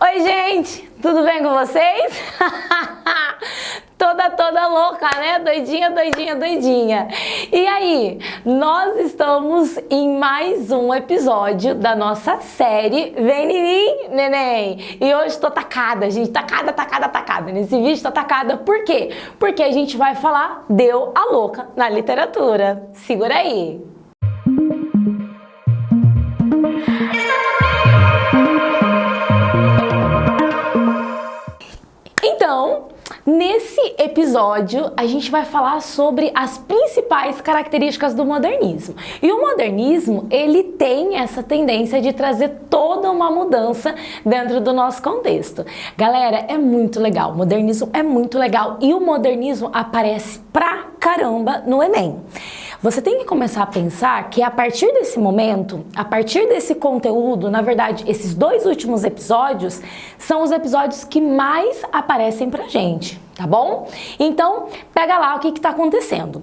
Oi, gente, tudo bem com vocês? Toda louca, né? Doidinha. E aí, nós estamos em mais um episódio da nossa série Vem em mim, neném. E hoje tô tacada, gente, tacada. Nesse vídeo tô tacada, por quê? Porque a gente vai falar Deu a louca na literatura. Segura aí. Então, nesse episódio, a gente vai falar sobre as principais características do modernismo. E o modernismo, ele tem essa tendência de trazer toda uma mudança dentro do nosso contexto. Galera, é muito legal, o modernismo é muito legal e o modernismo aparece pra caramba no Enem. Você tem que começar a pensar que a partir desse momento, a partir desse conteúdo, na verdade, esses dois últimos episódios são os episódios que mais aparecem pra gente, tá bom? Então, pega lá o que tá acontecendo.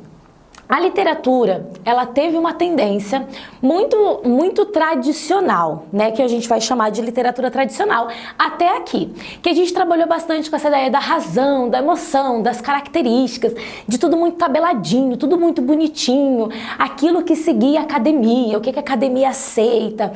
A literatura, ela teve uma tendência muito tradicional, né, que a gente vai chamar de literatura tradicional, até aqui, que a gente trabalhou bastante com essa ideia da razão, da emoção, das características, de tudo muito tabeladinho, tudo muito bonitinho, aquilo que seguia a academia, o que a academia aceita.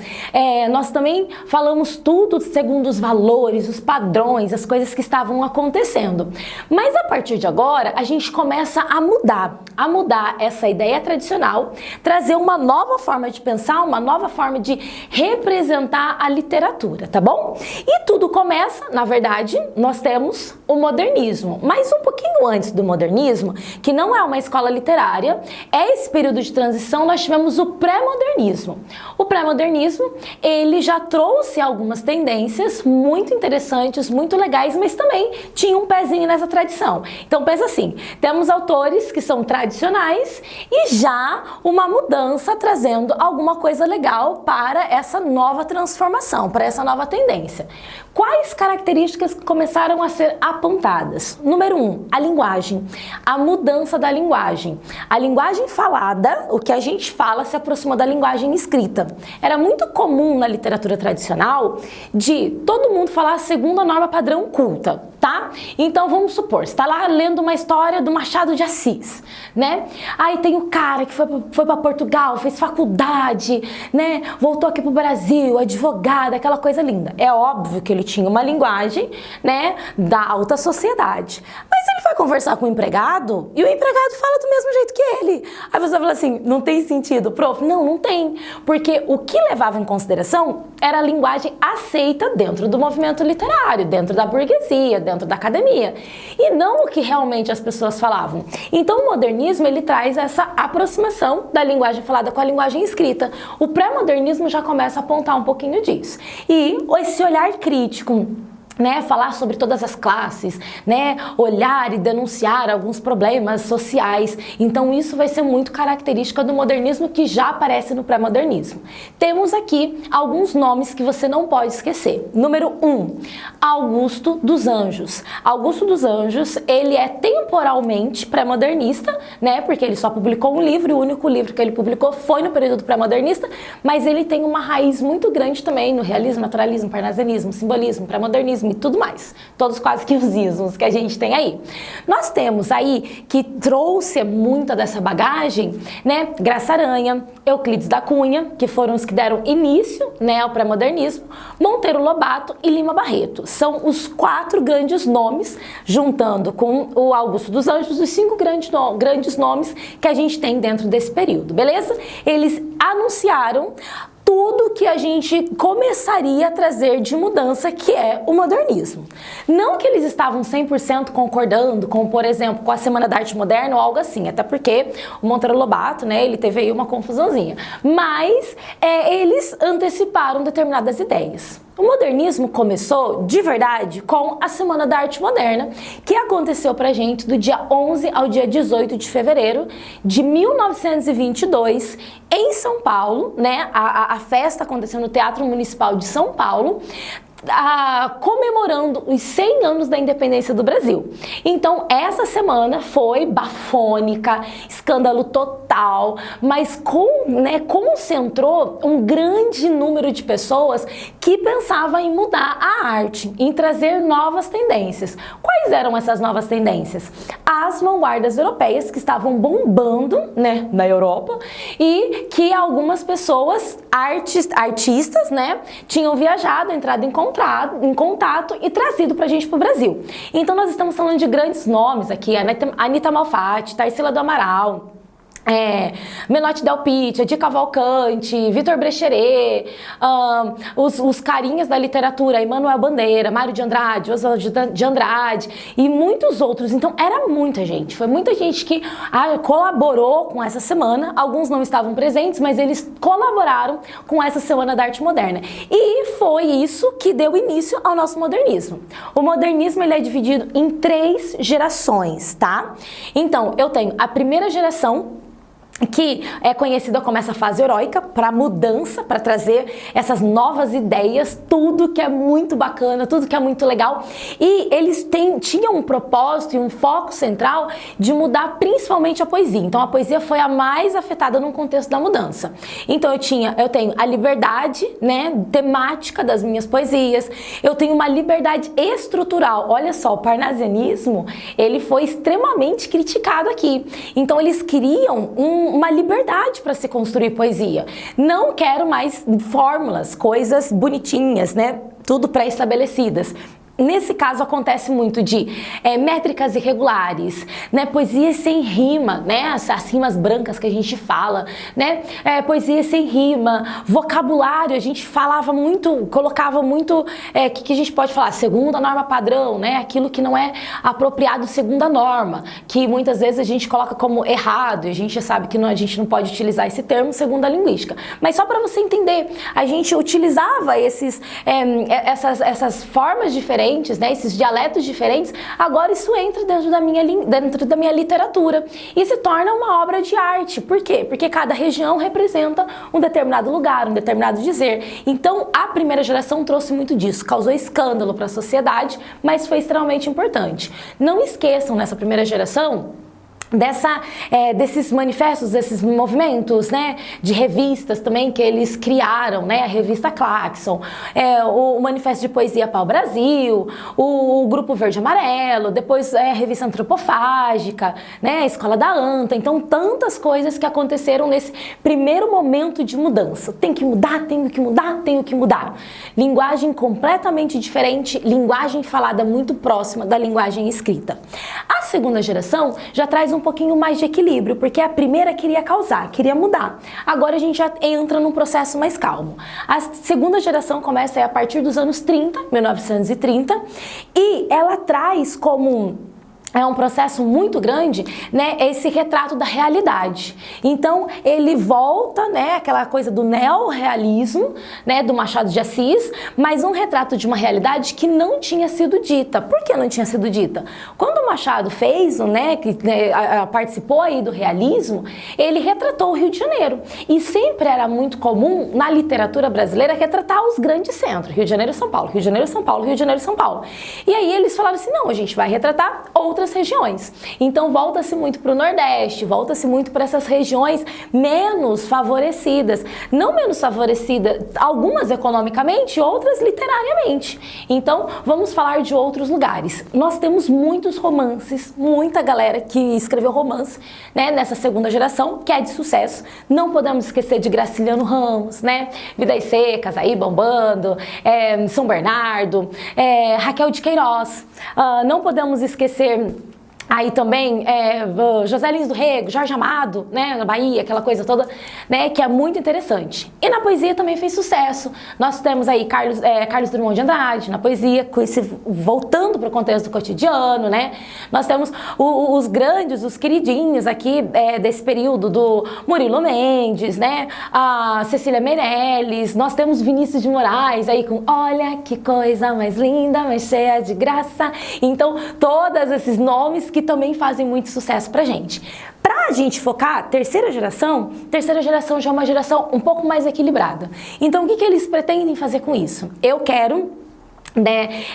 Nós também falamos tudo segundo os valores, os padrões, as coisas que estavam acontecendo. Mas a partir de agora, a gente começa a mudar essa ideia tradicional, trazer uma nova forma de pensar, uma nova forma de representar a literatura, tá bom? E tudo começa, na verdade, nós temos o modernismo, mas um pouquinho antes do modernismo, que não é uma escola literária, é esse período de transição, nós tivemos o pré-modernismo. O pré-modernismo, ele já trouxe algumas tendências muito interessantes, muito legais, mas também tinha um pezinho nessa tradição. Então pensa assim, temos autores que são tradicionais e já uma mudança trazendo alguma coisa legal para essa nova transformação, para essa nova tendência. Quais características começaram a ser apontadas? Número 1, a linguagem, a mudança da linguagem. A linguagem falada, o que a gente fala, se aproximou da linguagem escrita. Era muito comum na literatura tradicional de todo mundo falar segundo a norma padrão culta, tá? Então vamos supor, você está lá lendo uma história do Machado de Assis, né? Aí tem o cara que foi para Portugal, fez faculdade, né? Voltou aqui pro Brasil, advogado, aquela coisa linda. É óbvio que ele tinha uma linguagem, né, da alta sociedade. Mas ele vai conversar com o empregado e o empregado fala do mesmo jeito que ele. Aí você fala assim, não tem sentido, prof? Não tem. Porque o que levava em consideração era a linguagem aceita dentro do movimento literário, dentro da burguesia, dentro da academia. E não o que realmente as pessoas falavam. Então o modernismo, ele traz essa aproximação da linguagem falada com a linguagem escrita. O pré-modernismo já começa a apontar um pouquinho disso. E esse olhar crítico, né, falar sobre todas as classes, né, olhar e denunciar alguns problemas sociais. Então isso vai ser muito característica do modernismo que já aparece no pré-modernismo. Temos aqui alguns nomes que você não pode esquecer. Número 1, Augusto dos Anjos. Augusto dos Anjos, ele é temporalmente pré-modernista, né, porque ele só publicou um livro, e o único livro que ele publicou foi no período pré-modernista, mas ele tem uma raiz muito grande também no realismo, naturalismo, parnasianismo, simbolismo, pré-modernismo e tudo mais, todos quase que os ismos que a gente tem aí. Nós temos aí que trouxe muita dessa bagagem, né, Graça Aranha, Euclides da Cunha, que foram os que deram início, né, ao pré-modernismo, Monteiro Lobato e Lima Barreto. São os 4 grandes nomes, juntando com o Augusto dos Anjos, os 5 grandes nomes que a gente tem dentro desse período, beleza? Eles anunciaram tudo que a gente começaria a trazer de mudança, que é o modernismo. Não que eles estavam 100% concordando com, por exemplo, com a Semana da Arte Moderna ou algo assim, até porque o Monteiro Lobato, né, ele teve aí uma confusãozinha. Mas eles anteciparam determinadas ideias. O modernismo começou, de verdade, com a Semana da Arte Moderna, que aconteceu pra gente do dia 11 ao dia 18 de fevereiro de 1922, em São Paulo, né? A festa aconteceu no Teatro Municipal de São Paulo. comemorando os 100 anos da independência do Brasil. Então, essa semana foi bafônica, escândalo total, mas concentrou um grande número de pessoas que pensavam em mudar a arte, em trazer novas tendências. Quais eram essas novas tendências? As vanguardas europeias que estavam bombando, né, na Europa, e que algumas pessoas, artistas, né, tinham viajado, entrado em contato e trazido pra gente pro Brasil. Então nós estamos falando de grandes nomes aqui, Anitta Malfatti, Tarsila do Amaral, Menotti Del Pitta, Di Cavalcante, Vitor Brecheret, os carinhas da literatura, Emanuel Bandeira, Mário de Andrade, Oswald de Andrade e muitos outros. Então era muita gente, foi muita gente que colaborou com essa semana. Alguns não estavam presentes, mas eles colaboraram com essa Semana da Arte Moderna. E foi isso que deu início ao nosso modernismo. O modernismo, ele é dividido em 3 gerações, tá? Então, eu tenho a primeira geração, que é conhecida como essa fase heróica, para mudança, para trazer essas novas ideias, tudo que é muito bacana, tudo que é muito legal. E eles tinham um propósito e um foco central de mudar principalmente a poesia. Então a poesia foi a mais afetada no contexto da mudança. Então eu tenho a liberdade, né, temática das minhas poesias, eu tenho uma liberdade estrutural. Olha só, o parnasianismo, ele foi extremamente criticado aqui. Então eles queriam uma liberdade para se construir poesia. Não quero mais fórmulas, coisas bonitinhas, né? Tudo pré-estabelecidas. Nesse caso acontece muito de métricas irregulares, né, poesia sem rima, né, as rimas brancas que a gente fala, né, poesia sem rima, vocabulário, a gente falava muito, colocava muito, que a gente pode falar, segundo a norma padrão, né, aquilo que não é apropriado segundo a norma, que muitas vezes a gente coloca como errado, e a gente sabe que a gente não pode utilizar esse termo segundo a linguística. Mas só para você entender, a gente utilizava essas formas diferentes, né, esses dialetos diferentes. Agora isso entra dentro da minha literatura e se torna uma obra de arte. Por quê? Porque cada região representa um determinado lugar, um determinado dizer. Então a primeira geração trouxe muito disso, causou escândalo para a sociedade, mas foi extremamente importante. Não esqueçam, nessa primeira geração, desses manifestos, desses movimentos, né, de revistas também que eles criaram, né, a revista Claxon, o Manifesto de Poesia Pau Brasil, o Grupo Verde Amarelo, depois a revista Antropofágica, né, a Escola da Anta. Então tantas coisas que aconteceram nesse primeiro momento de mudança. Tem que mudar, tenho que mudar, tenho que mudar. Linguagem completamente diferente, linguagem falada muito próxima da linguagem escrita. A segunda geração já traz um pouquinho mais de equilíbrio, porque a primeira queria causar, queria mudar. Agora a gente já entra num processo mais calmo. A segunda geração começa a partir dos anos 30, 1930, e ela traz como um processo muito grande, né, esse retrato da realidade. Então ele volta, né, aquela coisa do neorrealismo, né, do Machado de Assis, mas um retrato de uma realidade que não tinha sido dita. Por que não tinha sido dita? Quando o Machado fez, né, participou aí do realismo, ele retratou o Rio de Janeiro. E sempre era muito comum na literatura brasileira retratar os grandes centros, Rio de Janeiro e São Paulo, Rio de Janeiro e São Paulo, Rio de Janeiro e São Paulo. E aí eles falaram assim, não, a gente vai retratar outras regiões. Então volta-se muito para o Nordeste, volta-se muito para essas regiões menos favorecidas. Não menos favorecidas, algumas economicamente, outras literariamente. Então vamos falar de outros lugares. Nós temos muitos romances, muita galera que escreveu romance, né, nessa segunda geração, que é de sucesso. Não podemos esquecer de Graciliano Ramos, né, Vidas Secas aí bombando, São Bernardo, Raquel de Queiroz. Não podemos esquecer aí também José Lins do Rego, Jorge Amado, né, na Bahia, aquela coisa toda, né, que é muito interessante. E na poesia também fez sucesso. Nós temos aí Carlos Drummond de Andrade na poesia, voltando para o contexto do cotidiano, né. Nós temos os grandes, os queridinhos aqui desse período do Murilo Mendes, né, a Cecília Meirelles. Nós temos Vinícius de Moraes aí com Olha que coisa mais linda, mais cheia de graça. Então todos esses nomes que também fazem muito sucesso pra gente. Pra gente focar, terceira geração já é uma geração um pouco mais equilibrada. Então o que eles pretendem fazer com isso? Eu quero né,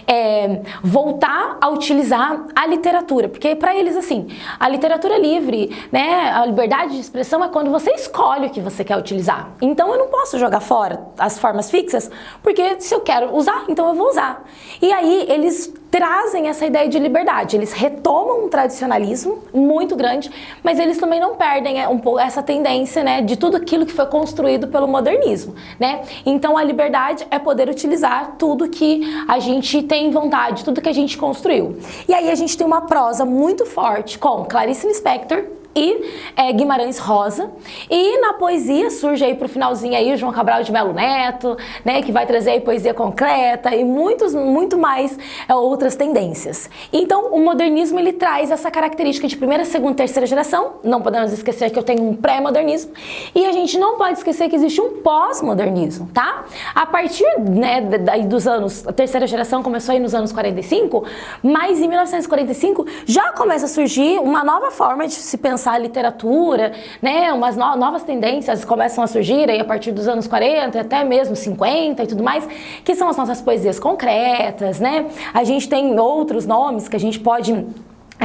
voltar a utilizar a literatura, porque para eles assim, a literatura livre, né, a liberdade de expressão é quando você escolhe o que você quer utilizar. Então eu não posso jogar fora as formas fixas, porque se eu quero usar, então eu vou usar. E aí eles trazem essa ideia de liberdade, eles retomam um tradicionalismo muito grande, mas eles também não perdem um pouco essa tendência, né, de tudo aquilo que foi construído pelo modernismo, né? Então a liberdade é poder utilizar tudo que a gente tem vontade, tudo que a gente construiu. E aí a gente tem uma prosa muito forte com Clarice Lispector e Guimarães Rosa, e na poesia surge aí pro finalzinho aí o João Cabral de Melo Neto, né, que vai trazer aí poesia concreta e muito mais outras tendências. Então o modernismo ele traz essa característica de primeira, segunda, terceira geração, não podemos esquecer que eu tenho um pré-modernismo, e a gente não pode esquecer que existe um pós-modernismo, tá? A partir, né, daí dos anos, a terceira geração começou aí nos anos 45, mas em 1945 já começa a surgir uma nova forma de se pensar a literatura, né, umas novas tendências começam a surgir aí a partir dos anos 40, até mesmo 50 e tudo mais, que são as nossas poesias concretas, né? A gente tem outros nomes que a gente pode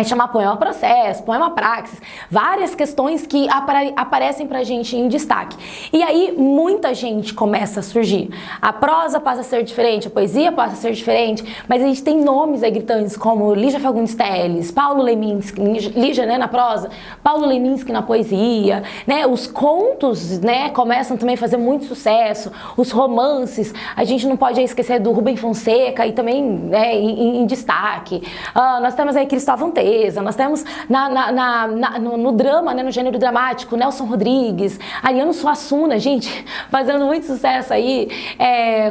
chamar poema processo, poema praxis, várias questões que aparecem pra gente em destaque. E aí muita gente começa a surgir. A prosa passa a ser diferente, a poesia passa a ser diferente, mas a gente tem nomes aí gritantes como Lígia Fagundes Telles, Paulo Leminski, Lígia, né, na prosa, Paulo Leminski na poesia, né, os contos, né, começam também a fazer muito sucesso, os romances, a gente não pode esquecer do Rubem Fonseca e também, né, em destaque. Nós temos aí Cristóvão Teixeira, nós temos no drama, né, no gênero dramático, Nelson Rodrigues, Ariano Suassuna, gente, fazendo muito sucesso aí,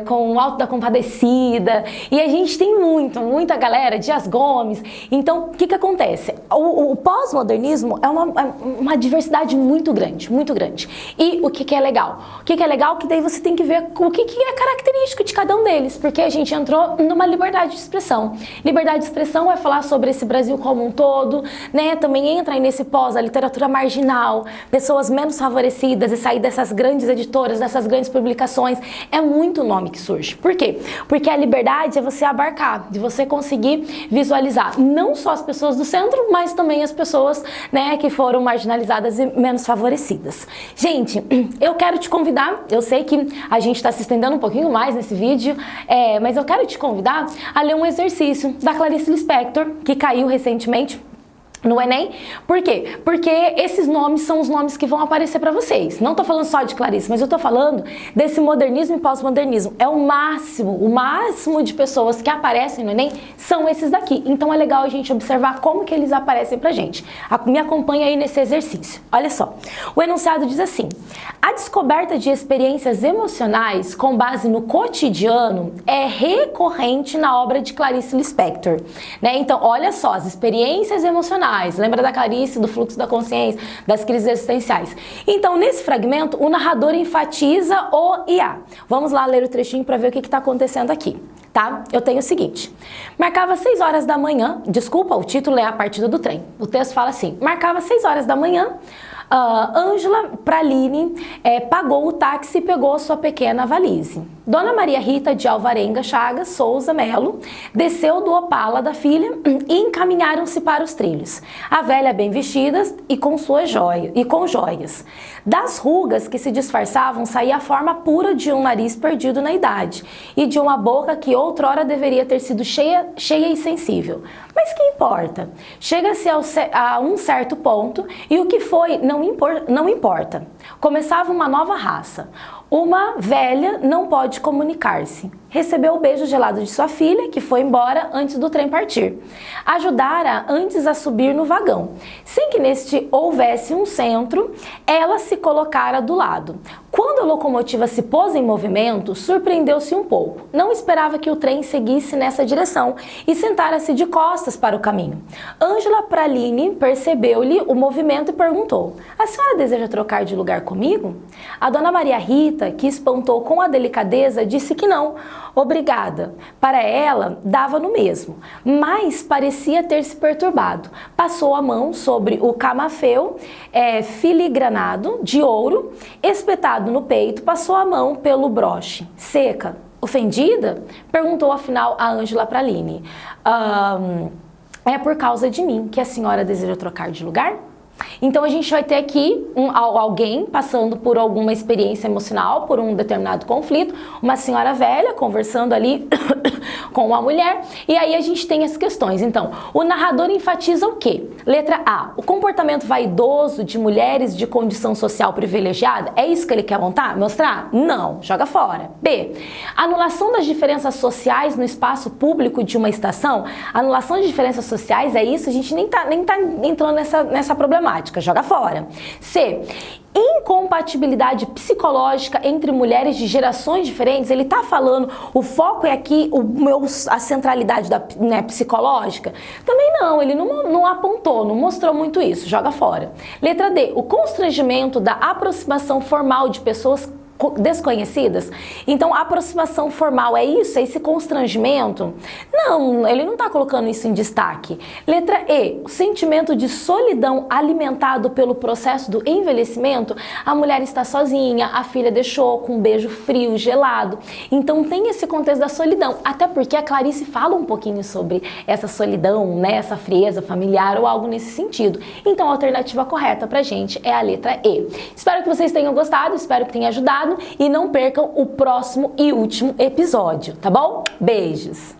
com o Alto da Compadecida, e a gente tem muita galera, Dias Gomes. Então, o que acontece? O pós-modernismo é uma diversidade muito grande, muito grande. E o que é legal? O que é legal é que daí você tem que ver o que é característico de cada um deles, porque a gente entrou numa liberdade de expressão. Liberdade de expressão vai falar sobre esse Brasil como um todo, né? Também entra aí nesse pós a literatura marginal, pessoas menos favorecidas, e sair dessas grandes editoras, dessas grandes publicações. É muito nome que surge. Por quê? Porque a liberdade é você abarcar, de você conseguir visualizar não só as pessoas do centro, mas também as pessoas, né, que foram marginalizadas e menos favorecidas. Gente, eu quero te convidar, eu sei que a gente está se estendendo um pouquinho mais nesse vídeo, mas eu quero te convidar a ler um exercício da Clarice Lispector, que caiu recentemente no Enem. Por quê? Porque esses nomes são os nomes que vão aparecer para vocês. Não tô falando só de Clarice, mas eu tô falando desse modernismo e pós-modernismo. É o máximo de pessoas que aparecem no Enem são esses daqui. Então é legal a gente observar como que eles aparecem pra gente. Me acompanha aí nesse exercício. Olha só. O enunciado diz assim: a descoberta de experiências emocionais com base no cotidiano é recorrente na obra de Clarice Lispector, né? Então, olha só, as experiências emocionais. Lembra da Clarice, do fluxo da consciência, das crises existenciais? Então, nesse fragmento, o narrador enfatiza o IA. Vamos lá ler o trechinho para ver o que está acontecendo aqui, tá? Eu tenho o seguinte: marcava 6 horas da manhã, desculpa, o título é A Partida do Trem. O texto fala assim: marcava 6 horas da manhã, Ângela Praline pagou o táxi e pegou sua pequena valise. Dona Maria Rita de Alvarenga Chagas Souza Melo desceu do Opala da filha e encaminharam-se para os trilhos. A velha bem vestida e com joias. Das rugas que se disfarçavam saía a forma pura de um nariz perdido na idade e de uma boca que outrora deveria ter sido cheia e sensível. Mas que importa? Chega-se a um certo ponto e o que foi não importa. Começava uma nova raça. Uma velha não pode comunicar-se. Recebeu o beijo gelado de sua filha, que foi embora antes do trem partir. Ajudara antes a subir no vagão. Sem que neste houvesse um centro, ela se colocara do lado. Quando a locomotiva se pôs em movimento, surpreendeu-se um pouco. Não esperava que o trem seguisse nessa direção e sentara-se de costas para o caminho. Ângela Praline percebeu-lhe o movimento e perguntou: a senhora deseja trocar de lugar comigo? A dona Maria Rita, que espantou com a delicadeza, disse que não. Obrigada. Para ela, dava no mesmo, mas parecia ter se perturbado. Passou a mão sobre o camafeu filigranado de ouro, espetado no peito, passou a mão pelo broche. Seca. ofendida? Perguntou afinal a Ângela pra Aline. É por causa de mim que a senhora deseja trocar de lugar? Então a gente vai ter aqui alguém passando por alguma experiência emocional, por um determinado conflito, uma senhora velha conversando ali com uma mulher, e aí a gente tem as questões. Então, o narrador enfatiza o quê? Letra A, o comportamento vaidoso de mulheres de condição social privilegiada, é isso que ele quer mostrar? Não, joga fora. B, anulação das diferenças sociais no espaço público de uma estação, anulação de diferenças sociais, é isso? A gente nem tá entrando nessa problemática. Joga fora. C, incompatibilidade psicológica entre mulheres de gerações diferentes. Ele tá falando, o foco é aqui, a centralidade psicológica? Também não, ele não apontou, não mostrou muito isso. Joga fora. Letra D, o constrangimento da aproximação formal de pessoas desconhecidas. Então, a aproximação formal é isso? É esse constrangimento? Não, ele não está colocando isso em destaque. Letra E, o sentimento de solidão alimentado pelo processo do envelhecimento. A mulher está sozinha, a filha deixou com um beijo frio, gelado. Então, tem esse contexto da solidão. Até porque a Clarice fala um pouquinho sobre essa solidão, né, essa frieza familiar ou algo nesse sentido. Então, a alternativa correta pra gente é a letra E. Espero que vocês tenham gostado, espero que tenha ajudado. E não percam o próximo e último episódio, tá bom? Beijos!